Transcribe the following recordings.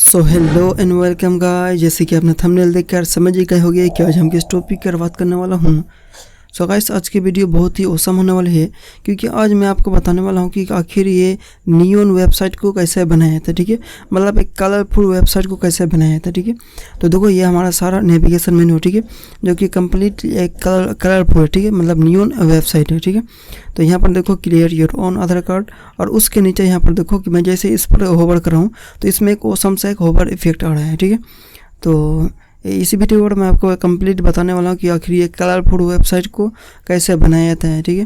So hello and welcome guys. जैसे कि आपने थंबनेल देखकर समझ ही गए होंगे कि आज हम किस टॉपिक पर बात करने वाला हूँ। सो गाइस, आज की वीडियो बहुत ही औसम होने वाली है, क्योंकि आज मैं आपको बताने वाला हूँ कि आखिर ये नियॉन वेबसाइट को कैसे बनाया था। ठीक है, मतलब एक कलरफुल वेबसाइट को कैसे बनाया था। ठीक है, तो देखो ये हमारा सारा नेविगेशन मेन्यू, ठीक है, जो कि कंप्लीट एक कलरफुल है। ठीक है, मतलब नियॉन वेबसाइट है। ठीक है, तो यहाँ पर देखो clear your own Aadhaar card, और उसके नीचे यहाँ पर देखो कि मैं जैसे इस पर होवर कर रहा हूँ तो इसमें एक औसम सा एक होवर इफेक्ट आ रहा है। ठीक है, तो इसी वीडियो पर मैं आपको कंप्लीट बताने वाला हूँ कि आखिर ये कलरफुल वेबसाइट को कैसे बनाया जाता है। ठीक है,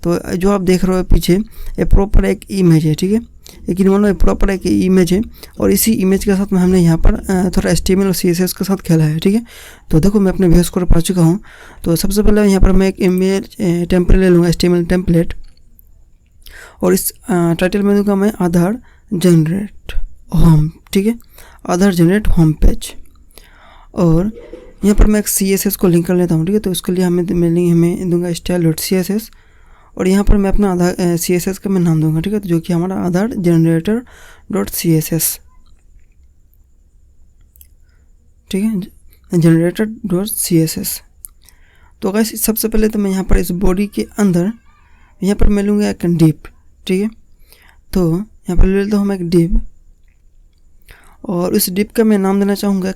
तो जो आप देख रहे हो पीछे ये प्रॉपर एक इमेज है। ठीक है, लेकिन मतलब प्रॉपर एक इमेज है, और इसी इमेज के साथ में हमने यहाँ पर थोड़ा HTML और CSS के साथ खेला है। ठीक है, तो देखो मैं अपने VS कोड पढ़ चुका हूँ। तो सबसे पहले यहाँ पर मैं एक इमेज टेम्पलेट ले लूँगा, HTML टेम्पलेट, और इस टाइटल में दूँगा मैं आधार जनरेट होम। ठीक है, आधार जनरेट होम पेज, और यहाँ पर मैं एक CSS को लिंक कर लेता हूँ। ठीक है, तो उसके लिए हमें दूंगा style.css, और यहाँ पर मैं अपना आधार CSS का मैं नाम दूंगा। ठीक है, तो जो कि हमारा आधार जनरेटर .css। ठीक है, generator.css। तो गाइस सबसे पहले तो मैं यहाँ पर इस बॉडी के अंदर यहाँ पर मैं लूँगा एक डिव। ठीक है, तो यहाँ पर ले लेता हूँ मैं एक डिव, और इस डिव का मैं नाम देना चाहूँगा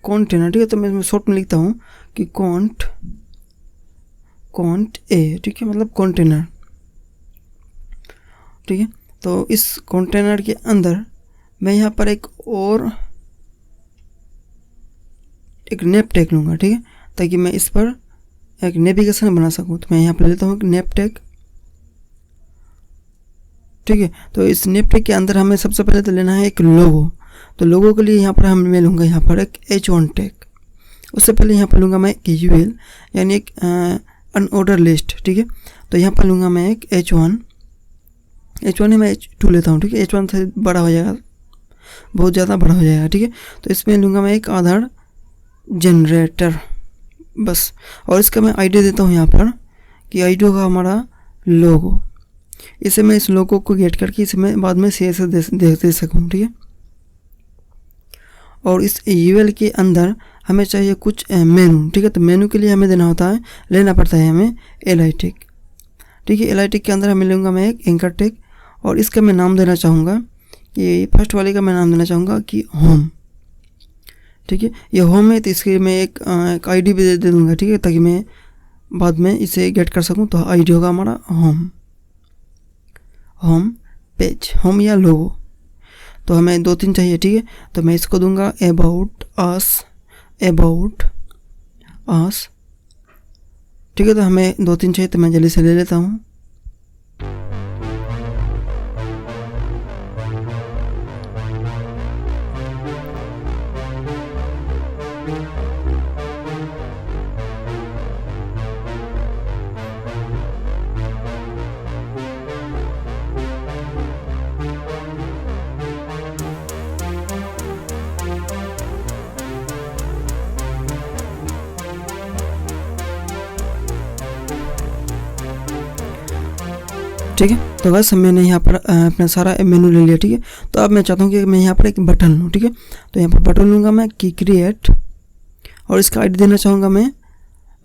कंटेनर। ठीक है, तो मैं इसमें शॉर्ट में लिखता हूँ कि कॉन्ट ए। ठीक है, मतलब कंटेनर। ठीक है, तो इस कंटेनर के अंदर मैं यहाँ पर एक नेप टैग लूँगा। ठीक है, ताकि मैं इस पर एक नेविगेशन बना सकूँ। तो मैं यहाँ पर लेता हूँ नेप टैग। ठीक है, तो इस नेप टैग के अंदर हमें सबसे पहले तो लेना है एक लोगो। तो लोगों के लिए यहाँ पर मैं लूँगा यहाँ पर एक H1 टैग। उससे पहले यहाँ पर लूँगा मैं एक UL, यानी एक अनऑर्डर लिस्ट। ठीक है, तो यहाँ पर लूँगा मैं एक H1 ही मैं H2 लेता हूँ। ठीक है, H1 से बड़ा हो जाएगा, बहुत ज़्यादा बड़ा हो जाएगा। ठीक है, तो इसमें लूँगा मैं एक आधार जनरेटर बस, और इसका मैं ID देता हूँ यहाँ पर कि ID होगा हमारा लोगो। इसे मैं इस लोगो को गेट करके इसे मैं बाद में CSS दे सकूँ। ठीक है, और इस UL के अंदर हमें चाहिए कुछ मेनू। ठीक है, तो मेनू के लिए हमें लेना पड़ता है हमें li टैग। ठीक है, li टैग के अंदर हमें लूँगा मैं एक एंकर टैग, और इसका मैं नाम देना चाहूँगा कि फर्स्ट वाले का मैं नाम देना चाहूँगा कि होम। ठीक है, ये होम है, तो इसके मैं एक ID भी दे दूँगा। ठीक है, ताकि मैं बाद में इसे गेट कर सकूँ। तो ID होगा हमारा होम पेज, होम या लोगो। तो हमें 2-3 चाहिए। ठीक है, तो मैं इसको दूंगा अबाउट अस। ठीक है, तो हमें 2-3 चाहिए, तो मैं जल्दी से ले लेता हूँ। ठीक है, तो बस मैंने यहाँ पर अपना सारा मेनू ले लिया। ठीक है, तो अब मैं चाहता हूँ कि मैं यहाँ पर एक बटन लूँ। ठीक है, तो यहाँ पर बटन लूँगा मैं कि क्रिएट, और इसका ID देना चाहूँगा मैं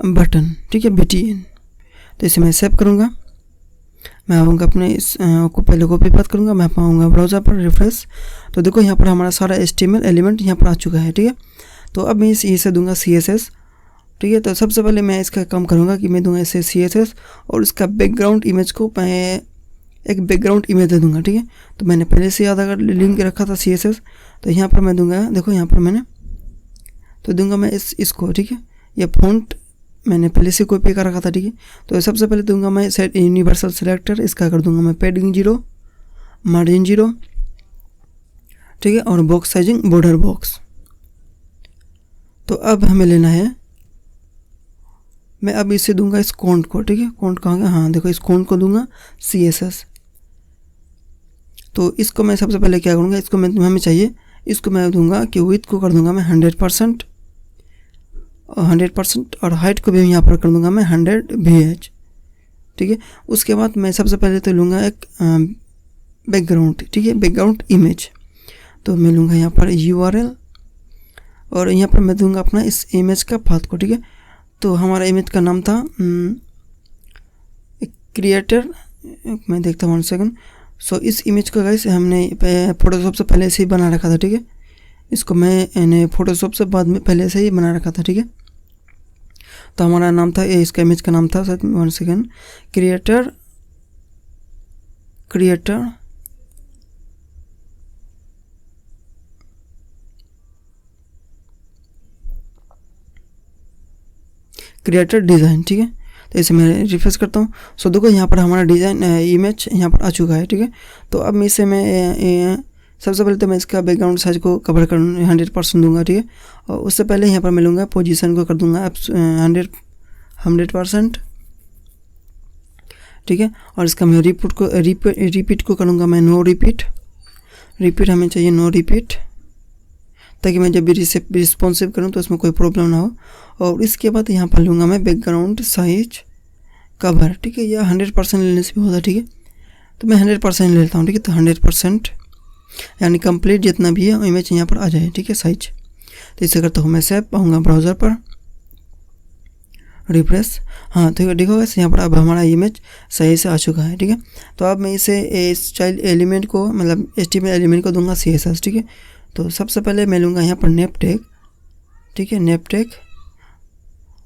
बटन। ठीक है, BTN। तो इसे मैं सेव करूँगा। मैं आऊँगा अपने इस को पहले कॉपी पेस्ट करूँगा, मैं पाऊँगा ब्राउज़र पर रिफ्रेश। तो देखो यहाँ पर हमारा सारा HTML एलिमेंट यहाँ पर आ चुका है। ठीक है, तो अब मैं इसे दूँगा CSS। ठीक है, तो सबसे पहले मैं इसका काम करूँगा कि मैं दूंगा इसे CSS, और इसका बैकग्राउंड इमेज को मैं एक बैकग्राउंड इमेज दे दूंगा। ठीक है, तो मैंने पहले से याद अगर लिंक रखा था CSS, तो यहाँ पर मैं दूंगा, देखो यहाँ पर मैंने तो दूंगा मैं इसको। ठीक है, ये फॉन्ट मैंने पहले से कॉपी कर रखा था। ठीक है, तो सबसे पहले दूंगा मैं सेट यूनिवर्सल सिलेक्टर, इसका कर दूंगा मैं पैडिंग 0, मार्जिन 0। ठीक है, और बॉक्स साइजिंग बॉर्डर बॉक्स। तो अब हमें लेना है, मैं अब इसे दूंगा इस कॉन्ट को। ठीक है, कॉन्ट कहाँ गया, हाँ देखो, इस कॉन्ट को दूंगा CSS। तो इसको मैं सबसे पहले क्या करूँगा, इसको हमें चाहिए, इसको मैं दूंगा कि विड्थ को कर दूंगा मैं 100%, और हाइट को भी यहाँ पर कर दूंगा मैं 100 VH। ठीक है, उसके बाद मैं सबसे पहले तो लूँगा एक बैकग्राउंड। ठीक है, बैकग्राउंड इमेज। तो मैं लूँगा यहाँ पर URL और यहाँ पर मैं दूंगा अपना इस इमेज का पाथ को, ठीक है। तो हमारा इमेज का नाम था क्रिएटर, मैं देखता हूँ 1 सेकंड। सो इस इमेज का गाइस हमने फोटोशॉप से पहले से ही बना रखा था, ठीक है। इसको मैंने फोटोशॉप से बाद में पहले से ही बना रखा था, ठीक है। तो हमारा नाम था, इसका इमेज का नाम था 1 सेकंड, क्रिएटर डिज़ाइन, ठीक है। तो इसे मैं रिफ्रेश करता हूँ। सो देखो यहाँ पर हमारा डिज़ाइन इमेज यहाँ पर आ चुका है, ठीक है। तो अब इसे मैं सबसे पहले तो मैं इसका बैकग्राउंड साइज को कवर कर 100% दूंगा, ठीक है। और उससे पहले यहाँ पर मैं लूँगा पोजीशन को कर दूंगा 100%, ठीक है। और इसका मैं रिपीट को करूँगा मैं नो रिपीट हमें चाहिए नो रिपीट, ताकि मैं जब भी रिस्पॉन्सिव करूँ तो उसमें कोई प्रॉब्लम ना हो। और इसके बाद यहाँ पर लूँगा मैं बैकग्राउंड साइज कवर, ठीक है। यह 100% लेने से भी होता है, ठीक है। तो मैं 100% ले लेता हूँ, ठीक है। तो 100% यानी कंप्लीट जितना भी है इमेज यहाँ पर आ जाए, ठीक है, साइज। तो इसे करता हूँ मैं सेव, आऊँगा ब्राउज़र पर, रिफ्रेश। हाँ, तो देखो यहाँ पर अब हमारा इमेज सही से आ चुका है, ठीक है। तो अब मैं इसे स्टाइल एलिमेंट को, मतलब HTML एलिमेंट को दूंगा CSS, ठीक है। तो सबसे पहले मैं लूँगा यहाँ पर नेप टैग, ठीक है, नेप टैग।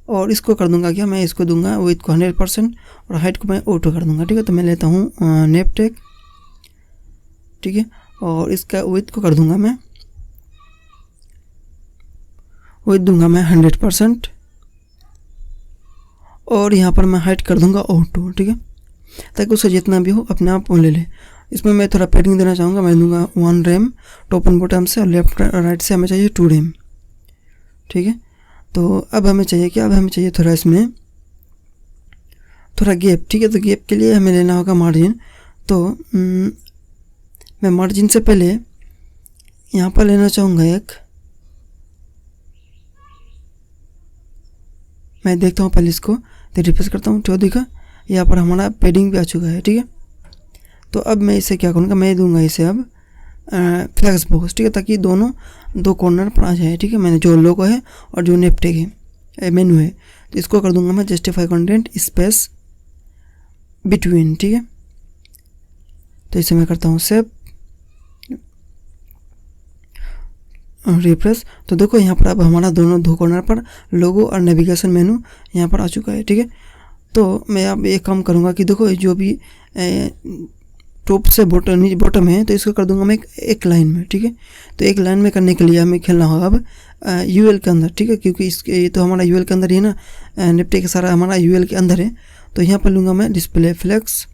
और इसको कर दूंगा क्या, मैं इसको दूंगा विड्थ को 100% और हाइट को मैं ऑटो कर दूंगा, ठीक है। तो मैं लेता हूँ नेप टैग, ठीक है। और इसका विड्थ को कर दूंगा मैं, विड्थ दूंगा मैं 100% और यहाँ पर मैं हाइट कर दूंगा ऑटो, ठीक है, ताकि उससे जितना भी हो अपने आप ले ले। इसमें मैं थोड़ा पेडिंग देना चाहूँगा, मैं दूंगा 1 रैम टॉप एंड बॉटम से, और लेफ्ट राइट से हमें चाहिए 2 रैम, ठीक है। तो अब हमें चाहिए क्या, अब हमें चाहिए थोड़ा इसमें थोड़ा गैप, ठीक है। तो गैप के लिए हमें लेना होगा मार्जिन। तो मैं मार्जिन से पहले यहाँ पर लेना चाहूँगा एक, मैं देखता हूँ पहले इसको, तो रिफ्रेश करता हूँ, तो देखा यहाँ पर हमारा पेडिंग भी आ चुका है, ठीक है। तो अब मैं इसे क्या करूँगा, मैं दूंगा इसे अब फ्लैक्स बॉक्स, ठीक है, ताकि दोनों 2 कॉर्नर पर आ जाए, ठीक है। मैंने जो लोगो है और जो नेप टैग है, मेनू है, तो इसको कर दूंगा मैं जस्टिफाई कंटेंट स्पेस बिटवीन, ठीक है। तो इसे मैं करता हूँ सेव, रिफ्रेश। तो देखो यहाँ पर अब हमारा दोनों 2 कॉर्नर पर लोगो और नेविगेशन मेनू यहाँ पर आ चुका है, ठीक है। तो मैं अब एक काम करूँगा कि देखो जो भी टॉप से बॉटम है, तो इसको कर दूंगा मैं एक लाइन में, ठीक है। तो एक लाइन में करने के लिए हमें खेलना होगा अब UL के अंदर, ठीक है, क्योंकि ये तो हमारा UL के अंदर ही है ना, नेप टैग सारा हमारा UL के अंदर है। तो यहाँ पर लूँगा मैं डिस्प्ले फ्लेक्स,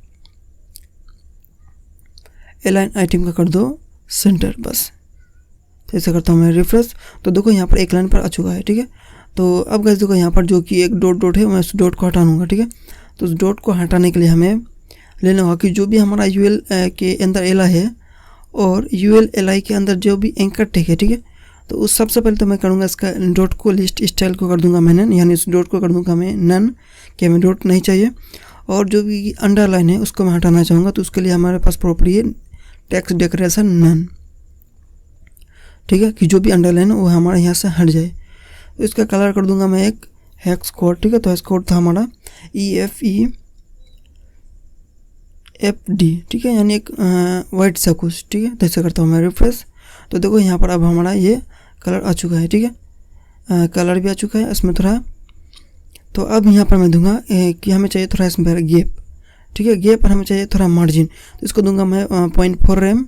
अलाइन आइटम का कर दो सेंटर, बस। तो ऐसा करता हूँ मैं रिफ्रेश। तो देखो यहाँ पर एक लाइन पर आ चुका है, ठीक है। तो अब गाइस देखो यहाँ पर जो कि एक डॉट है, मैं उस डॉट को हटा लूँगा, ठीक है। तो उस डॉट को हटाने के लिए हमें लेना होगा कि जो भी हमारा UL के अंदर एला है और UL LI के अंदर जो भी एंकर टैग है, ठीक है। तो उस सबसे पहले तो मैं करूँगा इसका डॉट को लिस्ट स्टाइल को कर दूंगा मैं नन, यानी उस डॉट को कर दूंगा मैं नन, कि हमें डॉट नहीं चाहिए। और जो भी अंडरलाइन है उसको मैं हटाना चाहूँगा, तो उसके लिए हमारे पास प्रॉपर्टी है टेक्स्ट डेकोरेशन नन, ठीक है, कि जो भी अंडरलाइन है वो हमारे यहाँ से हट जाए। तो इसका कलर कर दूंगा मैं एक हेक्स कोड, ठीक है। तो हेक्स कोड था हमारा EFEFD, ठीक है, यानी एक वाइट सा कुछ, ठीक है। तो ऐसा करता हूँ मैं रिफ्रेश। तो देखो यहाँ पर अब हमारा ये कलर आ चुका है, ठीक है, कलर भी आ चुका है इसमें थोड़ा। तो अब यहाँ पर मैं दूंगा कि हमें चाहिए थोड़ा इसमें गैप, ठीक है, गैप पर हमें चाहिए थोड़ा मार्जिन। तो इसको दूंगा मैं 0.4 रैम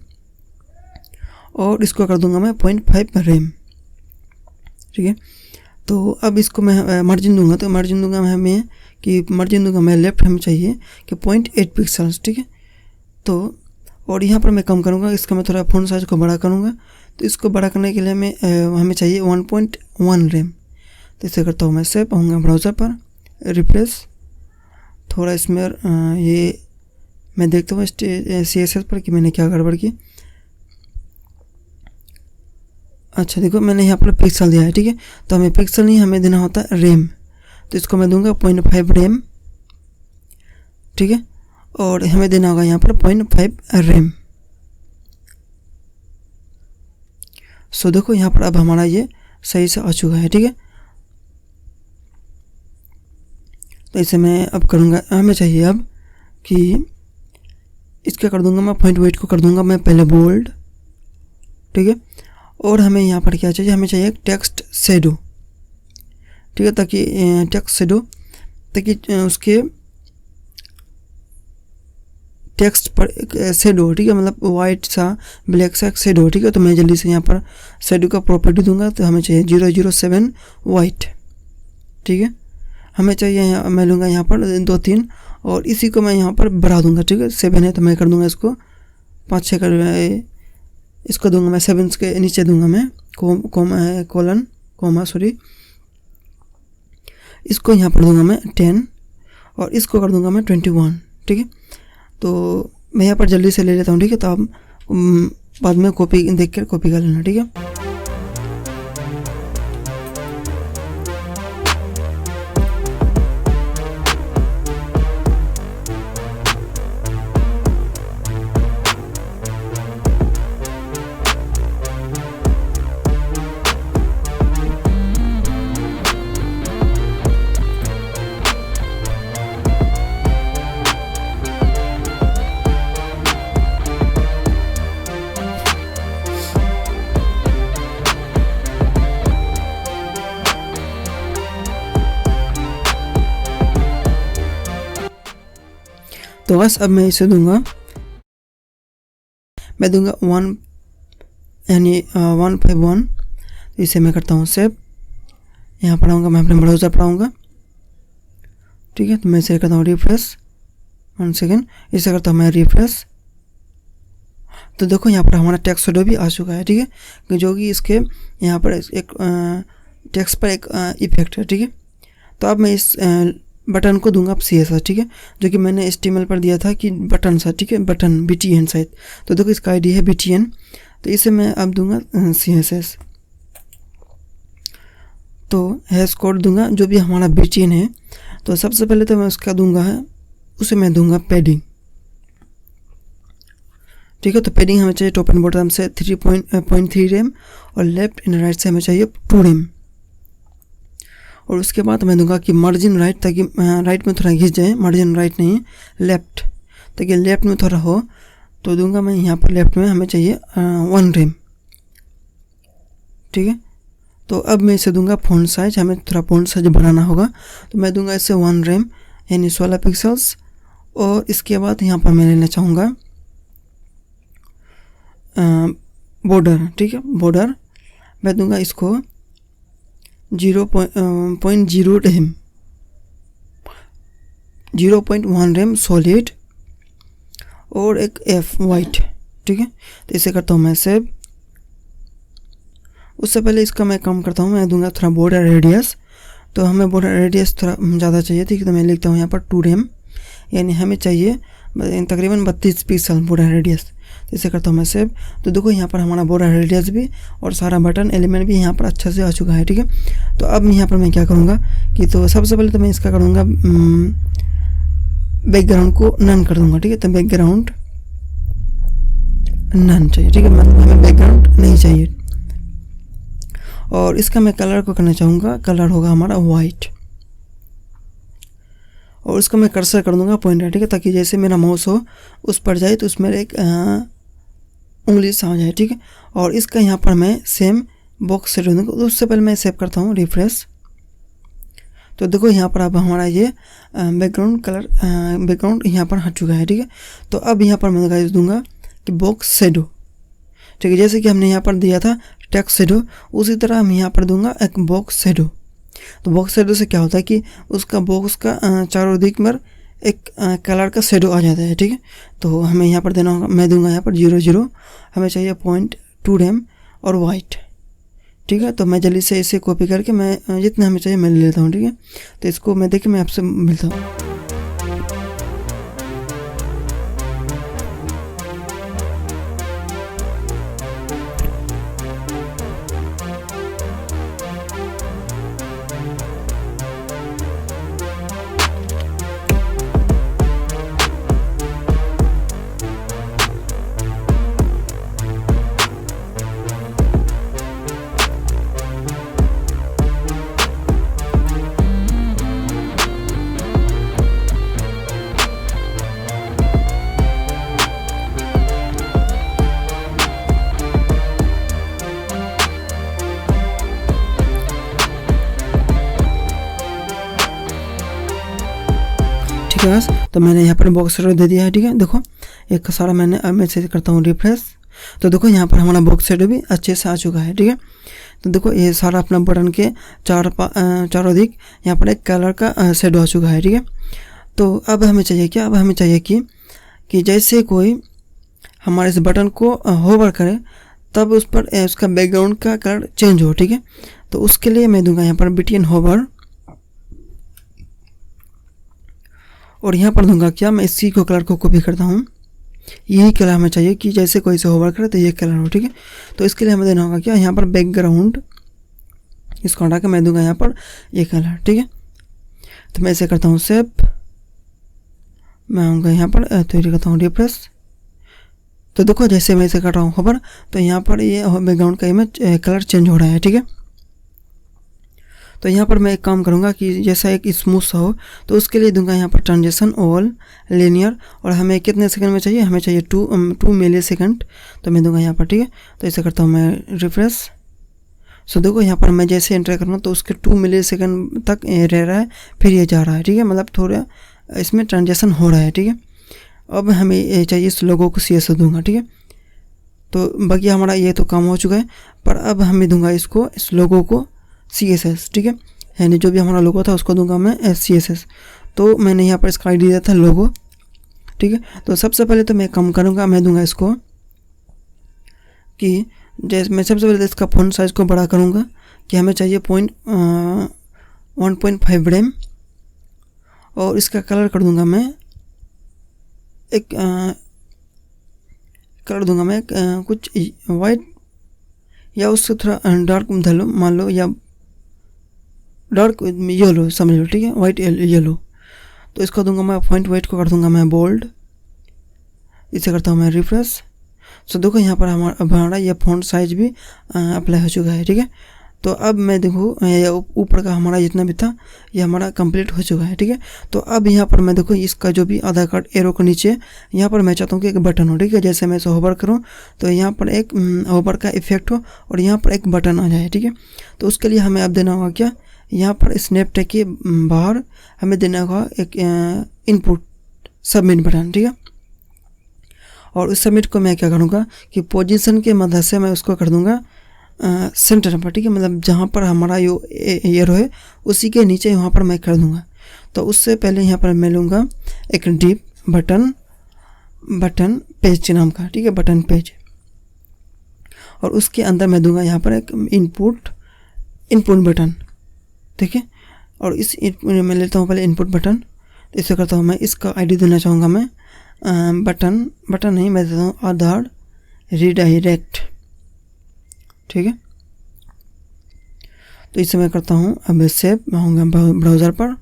और इसको कर दूंगा मैं 0.5 रैम, ठीक है। तो अब इसको मैं मार्जिन दूंगा, तो मार्जिन दूंगा मैं कि मार्जिन दूंगा मैं लेफ्ट हमें चाहिए कि 0.8 पिक्सल्स, ठीक है। तो और यहाँ पर मैं कम करूँगा, इसका मैं थोड़ा फ़ॉन्ट साइज को बड़ा करूँगा। तो इसको बड़ा करने के लिए हमें चाहिए 1.1 रैम। तो इसे करता हूँ मैं सेव, आऊँगा ब्राउज़र पर, रिफ्रेश। थोड़ा इसमें ये मैं देखता हूँ CSS पर कि मैंने क्या गड़बड़ की। अच्छा देखो मैंने यहाँ पर पिक्सल दिया है, ठीक है। तो हमें पिक्सल नहीं, हमें देना होता है रैम। तो इसको मैं दूंगा 0.5 रैम, ठीक है। और हमें देना होगा यहाँ पर 0.5 रैम, सो देखो यहाँ पर अब हमारा ये सही से आ चुका है, ठीक है। तो इसे मैं अब करूँगा, हमें चाहिए अब कि इसका कर दूंगा मैं पॉइंट वेट को कर दूंगा मैं पहले बोल्ड, ठीक है। और हमें यहाँ पर क्या चाहिए, हमें चाहिए एक टेक्स्ट शेडो, ठीक है, ताकि टेक्स्ट शेडो, ताकि उसके टेक्स्ट पर एक शेडो, ठीक है, मतलब वाइट सा ब्लैक सा एक शेडो, ठीक है। तो मैं जल्दी से यहाँ पर शेडो का प्रॉपर्टी दूंगा। तो हमें चाहिए 007 वाइट, ठीक है। हमें चाहिए मैं लूँगा यहाँ पर 2-3 और इसी को मैं यहाँ पर बढ़ा दूंगा, ठीक है। 7 है तो मैं कर दूंगा इसको 5-6 कर, इसको दूंगा मैं 7 के नीचे दूंगा मैं कोमा सॉरी, इसको यहाँ पर दूंगा मैं 10 और इसको कर दूंगा मैं 21, ठीक है। तो मैं यहाँ पर जल्दी से ले लेता हूँ, ठीक है। तो आप बाद में कॉपी देख कर कॉपी कर लेना, ठीक है। तो बस अब मैं इसे दूंगा, मैं दूंगा 1 यानी 151। इसे मैं करता हूँ सेव, यहाँ पढ़ाऊँगा मैं अपने ब्राउज़र पढ़ाऊँगा, ठीक है। तो मैं इसे करता हूँ रिफ्रेश, 1 सेकेंड, इसे करता हूँ मैं रिफ्रेश। तो देखो यहाँ पर हमारा टेक्स्ट शेडो भी आ चुका है, ठीक है, जो कि इसके यहाँ पर एक टेक्स्ट पर एक इफेक्ट है, ठीक है। तो अब मैं इस बटन को दूंगा अब CSS, ठीक है, जो कि मैंने HTML पर दिया था कि बटन सा, ठीक है, बटन BTN शायद। तो देखो इसका ID है BTN, तो इसे मैं अब दूंगा CSS। तो हैश कोड दूंगा जो भी हमारा BTN है। तो सबसे पहले तो मैं उसका दूंगा है, उसे मैं दूंगा पैडिंग, ठीक है। तो पैडिंग हमें चाहिए टॉप एंड बॉटम से 3.3 रेम और लेफ्ट एंड राइट से हमें चाहिए 2 रेम। और उसके बाद मैं दूंगा कि मार्जिन राइट, ताकि राइट में थोड़ा घिस जाए, मार्जिन राइट नहीं लेफ्ट, ताकि लेफ्ट में थोड़ा हो। तो दूंगा मैं यहाँ पर लेफ्ट में हमें चाहिए 1 रेम, ठीक है। तो अब मैं इसे दूंगा फ़ॉन्ट साइज, हमें थोड़ा फ़ॉन्ट साइज बढ़ाना होगा। तो मैं दूंगा इसे 1 रेम यानी 16 पिक्सल्स। और इसके बाद यहाँ पर मैं लेना चाहूँगा बॉर्डर, ठीक है, बॉर्डर मैं दूंगा इसको 0.0 रेम, 0.1 रेम सॉलिड और एक F वाइट, ठीक है। तो इसे करता हूँ मैं सेव। उससे पहले इसका मैं काम करता हूँ, मैं दूंगा थोड़ा बॉर्डर रेडियस। तो हमें बॉर्डर रेडियस थोड़ा ज़्यादा चाहिए, ठीक है। तो मैं लिखता हूँ यहाँ पर 2 रेम, यानी हमें चाहिए तकरीबन 32 पिक्सल बॉर्डर रेडियस। तो इसे करता हूँ मैं सेव। तो देखो यहाँ पर हमारा बॉर्डर रेडियस भी और सारा बटन एलिमेंट भी यहाँ पर अच्छा से आ चुका है, ठीक है। तो अब यहाँ पर मैं क्या करूँगा कि तो सबसे पहले तो मैं इसका करूँगा बैकग्राउंड को नन कर दूँगा, ठीक है। तो बैकग्राउंड नन चाहिए, ठीक है, मतलब हमें बैकग्राउंड नहीं चाहिए। और इसका मैं कलर को करना चाहूँगा, कलर होगा हमारा वाइट। और उसको मैं कर्सर कर दूंगा पॉइंटर, ठीक है, ताकि जैसे मेरा माउस हो उस पर जाए तो उसमें एक उंगली सा हो जाए, ठीक है। और इसका यहाँ पर मैं सेम बॉक्स सेट दूँगा। तो उससे पहले मैं सेव करता हूँ रिफ्रेश। तो देखो यहाँ पर अब हमारा ये बैकग्राउंड कलर बैकग्राउंड यहाँ पर हट चुका है, ठीक है। तो अब यहाँ पर मैं दूंगा कि बॉक्स शेडो, ठीक है, जैसे कि हमने यहाँ पर दिया था टेक्स्ट शेडो, उसी तरह हम यहाँ पर दूंगा एक बॉक्स शेडो। तो बॉक्स शेडो से क्या होता है कि उसका बॉक्स का चारों दिक में एक कलर का शेडो आ जाता है, ठीक है। तो हमें यहाँ पर देना होगा, मैं दूंगा यहाँ पर 00, हमें चाहिए 0.2 रेम और वाइट, ठीक है। तो मैं जल्दी से इसे कॉपी करके मैं जितना हमें चाहिए मैं ले लेता हूँ, ठीक है। तो इसको मैं देखिए मैं आपसे मिलता हूँ। ठीक है बस। तो मैंने यहाँ पर बॉक्स शेडो दे दिया है, ठीक है। देखो एक सारा मैंने, अब मैं से करता हूँ रिफ्रेश, तो देखो यहाँ पर हमारा बॉक्स शेडो भी अच्छे से आ चुका है, ठीक है। तो देखो ये सारा अपना बटन के चारों दिक यहाँ पर एक कलर का शेडो आ चुका है, ठीक है। तो अब हमें चाहिए क्या, अब हमें चाहिए कि जैसे कोई हमारे इस बटन को होवर करे तब उस पर उसका बैकग्राउंड का कलर चेंज हो, ठीक है। तो उसके लिए मैं दूंगा यहाँ पर बिटवीन होवर, और यहाँ पर दूंगा क्या, मैं इसी को कलर को कॉपी करता हूँ। यही कलर हमें चाहिए कि जैसे कोई से होवर करे तो ये कलर हो, ठीक है। तो इसके लिए हमें देना होगा क्या, यहाँ पर बैकग्राउंड, इसको हटा के मैं दूंगा यहाँ पर ये कलर, ठीक है। तो मैं इसे करता हूँ सेव, मैं आऊँगा यहाँ पर तो ये करता हूँ रिफ्रेश। तो देखो जैसे मैं इसे कर रहा हूँ होवर, तो यहाँ पर ये बैकग्राउंड का इमेज कलर चेंज हो रहा है, ठीक है। तो यहाँ पर मैं एक काम करूँगा कि जैसा एक स्मूथ सा हो, तो उसके लिए दूंगा यहाँ पर ट्रांजिशन ऑल लीनियर, और हमें कितने सेकंड में चाहिए, हमें चाहिए 2 मिली सेकंड, तो मैं दूंगा यहाँ पर, ठीक है। तो इसे करता हूँ मैं रिफ्रेश। सो देखो यहाँ पर मैं जैसे एंटर करूँगा तो उसके 2 मिली सेकंड तक रह रहा है, फिर ये जा रहा है, ठीक है। मतलब थोड़ा इसमें ट्रांजेक्शन हो रहा है, ठीक है। अब हमें चाहिए इस लोगो को CSS दूंगा, ठीक है। तो बाकी हमारा ये तो काम हो चुका है, पर अब हमें दूंगा इसको, इस लोगो को CSS, ठीक है। यानी जो भी हमारा लोगो था उसको दूंगा मैं CSS। तो मैंने यहाँ पर इसका ID दिया था लोगो, ठीक है। तो सबसे पहले तो मैं काम करूँगा, मैं दूंगा इसको कि जैसे मैं सबसे पहले इसका फ़ॉन्ट साइज़ को बड़ा करूँगा कि हमें चाहिए 1.5 रेम, और इसका कलर कर दूंगा मैं एक कलर दूंगा मैं कुछ वाइट, या उससे थोड़ा डार्क धलो मान लो, या डार्क येलो समझ लो, ठीक है, वाइट येलो। तो इसको दूंगा मैं पॉइंट वाइट को कर दूंगा मैं बोल्ड, इसे करता हूँ मैं रिफ्रेश। सो देखो यहाँ पर हमारा ये फ़ॉन्ट साइज भी अप्लाई हो चुका है, ठीक है। तो अब मैं देखो ये ऊपर का हमारा जितना भी था ये हमारा कंप्लीट हो चुका है, ठीक है। तो अब यहाँ पर मैं देखो इसका जो भी आधार कार्ड एरो के नीचे यहाँ पर मैं चाहता हूँ कि एक बटन हो, ठीक है। जैसे मैं इसे होवर करूँ तो यहाँ पर एक होवर का इफेक्ट हो और यहाँ पर एक बटन आ जाए, ठीक है। तो उसके लिए हमें अब देना होगा क्या, यहाँ पर स्नैप टैग के बाहर हमें देना होगा एक इनपुट सबमिट बटन, ठीक है। और उस सबमिट को मैं क्या करूँगा कि पोजीशन के मदद से मैं उसको कर दूँगा सेंटर पर, ठीक है। मतलब जहाँ पर हमारा यो एरो है उसी के नीचे वहाँ पर मैं कर दूँगा। तो उससे पहले यहाँ पर मैं लूँगा एक डिप बटन पेज के नाम का, ठीक है, बटन पेज, और उसके अंदर मैं दूँगा यहाँ पर एक इनपुट बटन, ठीक है। और इस मैं लेता हूँ पहले इनपुट बटन, तो इसे करता हूँ मैं, इसका ID देना चाहूँगा मैं बटन नहीं, मैं देता हूँ आधार रीडायरेक्ट, ठीक है। तो इसे मैं करता हूँ अब सेव, मैं आऊँगा ब्राउज़र पर,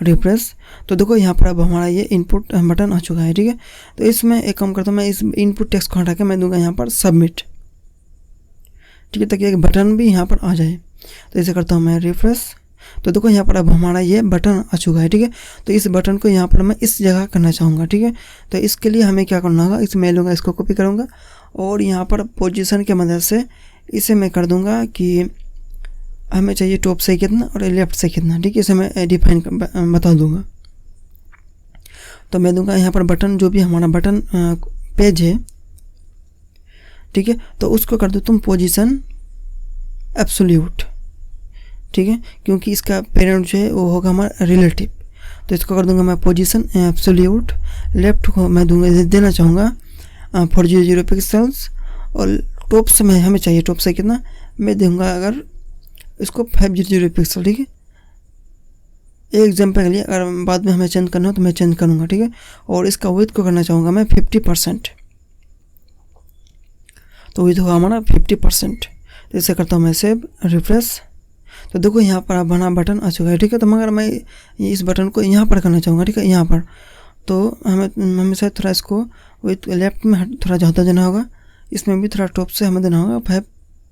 रिफ्रेश। तो देखो यहाँ पर अब हमारा ये इनपुट बटन आ चुका है, ठीक है। तो इसमें एक काम करता हूँ मैं, इस इनपुट टेक्स्ट को हटा के मैं दूंगा यहाँ पर सबमिट, ठीक है, ताकि एक बटन भी यहाँ पर आ जाए। तो इसे करता हूँ मैं रिफ्रेश। तो देखो यहाँ पर अब हमारा ये बटन आ चुका है, ठीक है। तो इस बटन को यहाँ पर मैं इस जगह करना चाहूँगा, ठीक है। तो इसके लिए हमें क्या करना होगा, इसमें लूँगा, इसको कॉपी करूँगा और यहाँ पर पोजीशन के मदद से इसे मैं कर दूँगा कि हमें चाहिए टॉप से कितना और लेफ्ट से कितना, ठीक है। इसे मैं डिफाइन बता दूँगा। तो मैं दूँगा यहाँ पर बटन, जो भी हमारा बटन पेज है, ठीक है, तो उसको कर दो तुम पोजीशन एब्सोल्यूट, ठीक है, क्योंकि इसका पेरेंट जो है वो होगा हमारा रिलेटिव। तो इसको कर दूंगा मैं पोजीशन एब्सोल्यूट। लेफ्ट को मैं दूंगा, देना चाहूँगा 400 पिक्सल्स, और टॉप से मैं हमें चाहिए टॉप से कितना, मैं दूंगा अगर इसको 500 पिक्सल, ठीक है। एक एग्जाम्पल के लिए अगर बाद में हमें चेंज करना हो तो मैं चेंज करूँगा, ठीक है। और इसका विड्थ को करना चाहूँगा मैं 50%, तो विड्थ होगा हमारा 50%। तो इसे करता हूँ मैं सेव, रिफ्रेश। तो देखो यहाँ पर अब हमारा बटन आ चुका है, ठीक है। तो मगर मैं इस बटन को यहाँ पर करना चाहूँगा, ठीक है, यहाँ पर। तो हमें शायद थोड़ा इसको विथ लेफ्ट में थोड़ा ज़्यादा देना होगा, इसमें भी थोड़ा टॉप से हमें देना होगा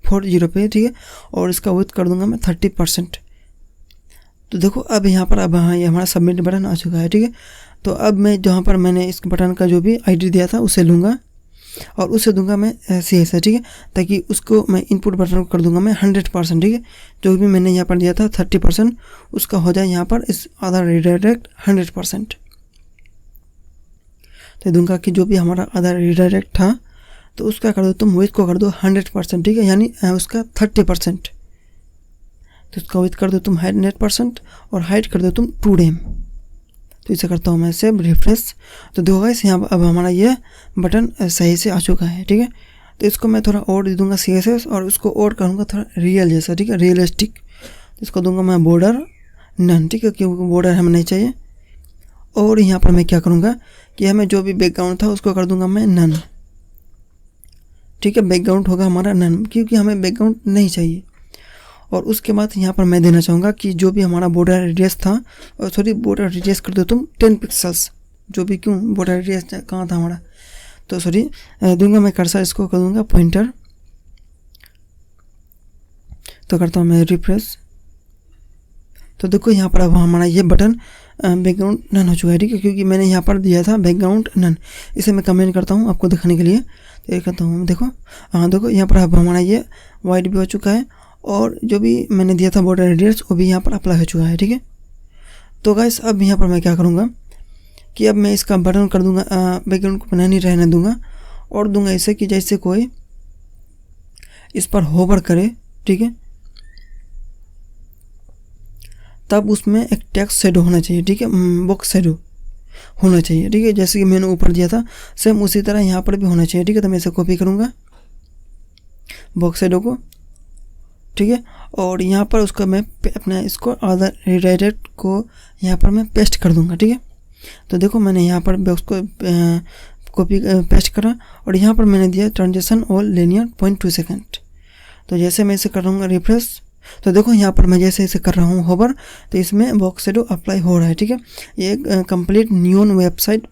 540 पे, ठीक है। और इसका विड्थ कर दूँगा मैं 30%। तो देखो अब यहाँ पर अब हाँ ये हमारा सबमिट बटन आ चुका है, ठीक है। तो अब मैं जहाँ पर मैंने इस बटन का जो भी ID दिया था उसे लूँगा और उसे दूंगा मैं CS है, ठीक है, ताकि उसको मैं इनपुट बटन को कर दूंगा मैं 100%, ठीक है। जो भी मैंने यहाँ पर दिया था 30% उसका हो जाए यहाँ पर इस आधार रिडायरेक्ट 100%। तो दूंगा कि जो भी हमारा आधार रिडायरेक्ट था तो उसका कर दो तुम विथ को कर दो 100%, ठीक है, यानी उसका 30%। तो उसका विथ कर दो तुम 100% और हाइट कर दो तुम 2 DM। तो इसे करता हूँ मैं सेव, रिफ्रेश। तो देखो गाइस यहाँ अब हमारा ये बटन सही से आ चुका है, ठीक है। तो इसको मैं थोड़ा और दे दूँगा CSS और उसको और करूँगा थोड़ा रियल जैसा, ठीक है, रियलिस्टिक। इसको दूंगा मैं बॉर्डर नन, ठीक है, क्योंकि बॉर्डर हमें नहीं चाहिए। और यहाँ पर मैं क्या करूँगा कि हमें जो भी बैकग्राउंड था उसको कर दूँगा मैं नन, ठीक है। बैकग्राउंड होगा हमारा नन, क्योंकि हमें बैकग्राउंड नहीं चाहिए। और उसके बाद यहाँ पर मैं देना चाहूँगा कि जो भी हमारा बॉर्डर रेडियस था, और सॉरी बॉर्डर रेडियस कर दो तुम 10 पिक्सल्स, जो भी, क्यों बॉर्डर रेडियस कहाँ था हमारा, तो सॉरी दूंगा मैं कर्सर, इसको कर दूंगा पॉइंटर। तो करता हूँ मैं रिफ्रेश। तो देखो यहाँ पर अब हमारा ये बटन बैकग्राउंड नन हो चुका है, ठीक है, क्योंकि मैंने यहाँ पर दिया था बैकग्राउंड नन। इसे मैं कमेंट करता हूँ आपको दिखाने के लिए। तो ये करता हूँ, देखो हाँ देखो यहाँ पर अब हमारा ये वाइट भी हो चुका है और जो भी मैंने दिया था बॉर्डर रेडियस वो भी यहाँ पर अप्लाई हो चुका है, ठीक है। तो गाइस अब यहाँ पर मैं क्या करूँगा कि अब मैं इसका बटन कर दूँगा, बैकग्राउंड को बना नहीं रहने दूँगा और दूँगा इसे कि जैसे कोई इस पर होवर करे, ठीक है, तब उसमें एक टेक्स्ट शेडो होना चाहिए, ठीक है, बॉक्स शेडो होना चाहिए, ठीक है, जैसे कि मैंने ऊपर दिया था सेम उसी तरह यहाँ पर भी होना चाहिए, ठीक है। तो मैं इसे कॉपी करूँगा बॉक्स शेडो को, ठीक है, और यहाँ पर उसका मैं अपना इसको आधार रिडायरेक्ट को यहाँ पर मैं पेस्ट कर दूँगा, ठीक है। तो देखो मैंने यहाँ पर बॉक्स को कॉपी पेस्ट करा और यहाँ पर मैंने दिया ट्रांजिशन और लिनियर 0.2 सेकेंड। तो जैसे मैं इसे कर रहूँगा रिफ्रेश, तो देखो यहाँ पर मैं जैसे इसे कर रहा हूँ होवर, तो इसमें बॉक्स शेडो अप्लाई हो रहा है, ठीक है। ये एक कंप्लीट न्यून वेबसाइट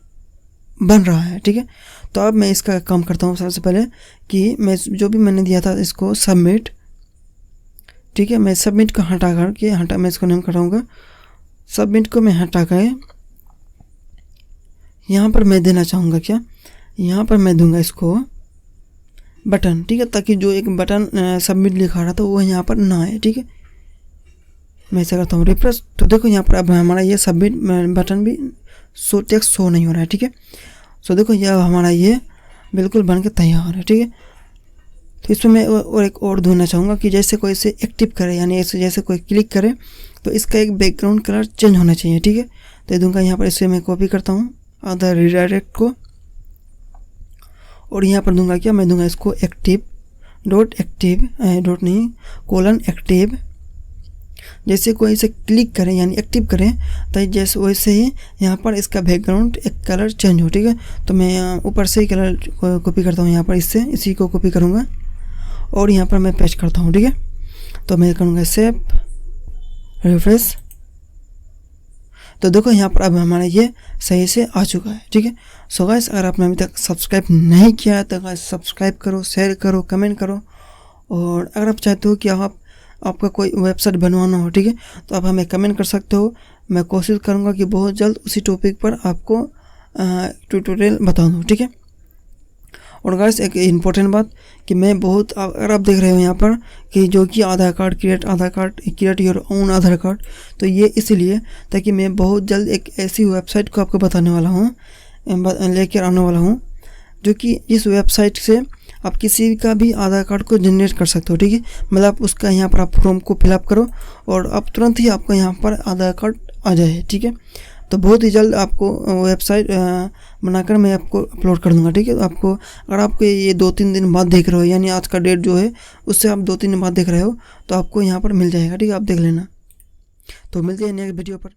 बन रहा है, ठीक है। तो अब मैं इसका काम करता हूँ सबसे पहले कि मैं जो भी मैंने दिया था इसको सबमिट, ठीक है, मैं सबमिट को मैं इसको नेम कराऊंगा, सबमिट को मैं हटा कर यहाँ पर मैं देना चाहूँगा क्या, यहाँ पर मैं दूंगा इसको बटन, ठीक है, ताकि जो एक बटन सबमिट लिखा रहा था वो यहाँ पर ना आए, ठीक है। मैं ऐसा करता हूँ रिफ्रेश। तो देखो यहाँ पर अब हमारा ये सबमिट बटन भी टेक्स्ट शो नहीं हो रहा है, ठीक है। सो देखो यह हमारा ये बिल्कुल बन के तैयार है, ठीक है। तो इसमें मैं और एक और ढूंढना चाहूँगा कि जैसे कोई इसे एक्टिव करे, यानी ऐसे जैसे कोई क्लिक करे तो इसका एक बैकग्राउंड कलर चेंज होना चाहिए, ठीक है। तो ये दूंगा यहाँ पर, इसे मैं कॉपी करता हूँ आधार रिडायरेक्ट को और यहाँ पर दूंगा क्या, मैं दूंगा इसको एक्टिव नहीं कोलन एक्टिव। जैसे कोई इसे क्लिक करें यानी एक्टिव करें तो जैसे वैसे ही यहाँ पर इसका बैकग्राउंड एक कलर चेंज हो, ठीक है। तो मैं ऊपर से ही कलर कॉपी करता हूँ यहाँ पर, इससे इसी को कॉपी करूँगा और यहाँ पर मैं पेस्ट करता हूँ, ठीक है। तो मैं करूँगा सेव, रिफ्रेश। तो देखो यहाँ पर अब हमारा ये सही से आ चुका है, ठीक है। सो गाइस अगर आपने अभी तक सब्सक्राइब नहीं किया है तो गाइस सब्सक्राइब करो, शेयर करो, कमेंट करो। और अगर आप चाहते हो कि आपका कोई वेबसाइट बनवाना हो, ठीक है, तो आप हमें कमेंट कर सकते हो। मैं कोशिश करूँगा कि बहुत जल्द उसी टॉपिक पर आपको ट्यूटोरियल बता दूँ, ठीक है। और गाइस एक इम्पोर्टेंट बात कि मैं बहुत, अगर आप देख रहे हो यहाँ पर कि जो कि Aadhaar card create your own Aadhaar card, तो ये इसलिए ताकि मैं बहुत जल्द एक ऐसी वेबसाइट को आपको बताने वाला हूँ, लेकर आने वाला हूँ, जो कि इस वेबसाइट से आप किसी का भी आधार कार्ड को जनरेट कर सकते हो, ठीक है। मतलब उसका यहाँ पर आप फॉर्म को फिलअप करो और अब तुरंत ही आपको यहाँ पर आधार कार्ड आ जाए, ठीक है। तो बहुत ही जल्द आपको वेबसाइट बनाकर मैं आपको अपलोड कर दूंगा, ठीक है। तो आपको, अगर आपको ये 2-3 दिन बाद देख रहे हो, यानी आज का डेट जो है उससे आप 2-3 दिन बाद देख रहे हो, तो आपको यहाँ पर मिल जाएगा, ठीक है, आप देख लेना। तो मिलते हैं नेक्स्ट वीडियो पर।